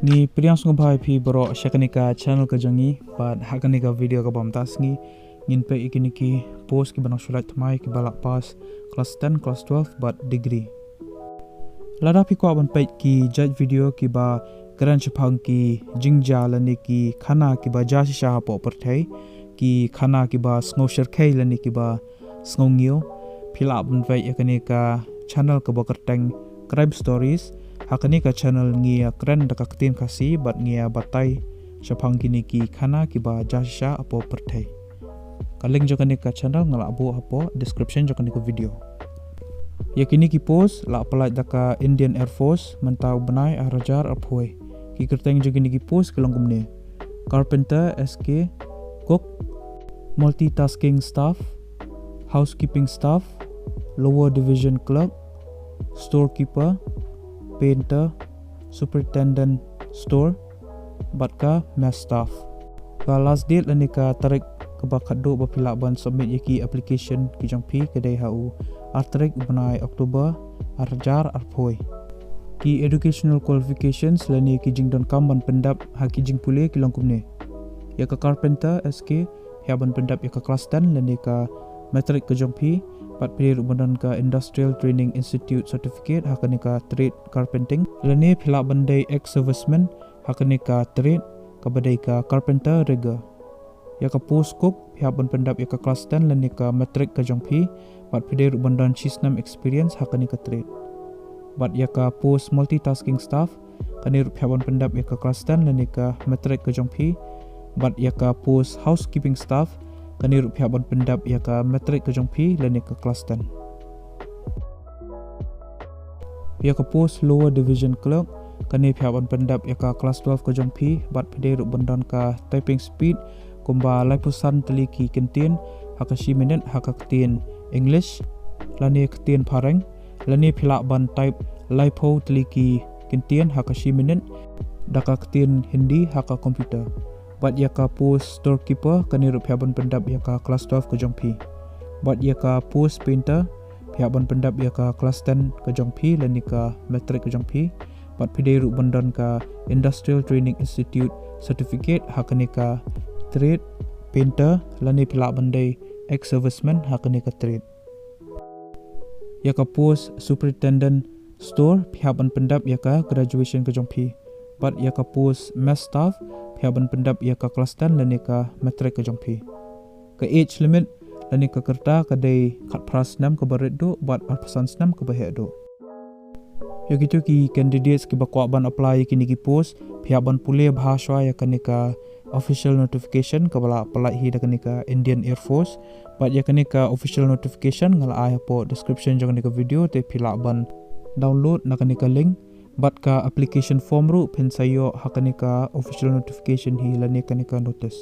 Ni priang sung bhai phi bro shakanika channel ka jangi but hakanika video ka bam tas ngi ngin pe ikiniki post ki banang sulat thmai ki balak pass class 10 class 12 but degree lada phi ko ban pe ki judge video ki ba karan chphang ki jingja lani ki khana ki ba ja sha po par thai ki khana ki ba snow shar khai lani ki ba snow ngio phila ban pe ikinika channel ka ba kartang crime stories hakani ka channel ngia kren da kaktin khasi bat ngia batai chapang kini ki khana ki ba jasha apo perthai kaling jokani ka channel ngala abo apo description jokani ko video yakini ki post la apply daka Indian Air Force mentau benai arajar aphoi ki kerteng jokani ki post kelongkum ne carpenter SK cook multitasking staff housekeeping staff lower division clerk storekeeper painter, superintendent store, batka mass staff. Ka last date lani ka tarik ka bakado ba pila ban submit yaki application ki jangpi kedai hau artarik banai Oktober arjar arphoi. Ki educational qualifications lani ki jingdon kamban pendap haki jing pule ki langkumne. Ya ka carpenter SK haban pendap ya ka class 10 lani ka metric ka jangpi pat pilih rubanan ka Industrial Training Institute Certificate hakani ka trade carpenting lani phila bandai ex serviceman hakani ka trade ka badai ka carpenter rega ya ka post cook haban pendap ya ka class 10 lani ka metric ka jongphi pat pilih rubanan chisnam experience hakani ka trade bat ya ka post multitasking staff kani haban pendap ya ka class 10 lani ka metric ka jongphi bat ya ka post housekeeping staff kani rupiah ban pendap ya ka metric ke jongphi lani ka class 10 ya ka post lower division clerk kani rupiah ban pendap ya ka class 12 ke jongphi bat pide ru bandan ka typing speed kumba laipusan teliki kentin hakashi minute hakaktin english lani ketin pareng lani phila ban type laipo teliki kentin hakashi minute daka ketin hindi haka komputer bat ya ka post storekeeper kani rupiah ban pendap ya ka class 12 ke jongphi bat ya ka post painter pihak ban pendap ya ka class 10 ke jongphi lani ka metric ke jongphi bat pide ru bandan ka Industrial Training Institute Certificate hakani ka trade painter lani phila bandai ex serviceman hakani ka trade ya ka post superintendent store pihak ban pendap ya ka graduation ke jongphi bat ya ka post mass staff pihak ban pendap ya ka class 10 lani ka metric ke jongphi ka age limit lani ka kerta kadai khat pras 6 ke baret do bat arpasan 6 ke bahek do ya gitu ki candidates ki bakwa ban apply kini ki post pihak ban pule bahasa ya kani ka official notification ka bala apply hi da kani ka Indian Air Force bat ya kani ka official notification ngala ai po description jong ni ka video te phila ban download na kani ka link bat ka application form ru pen sayo hakani ka official notification hi lani kani ka notice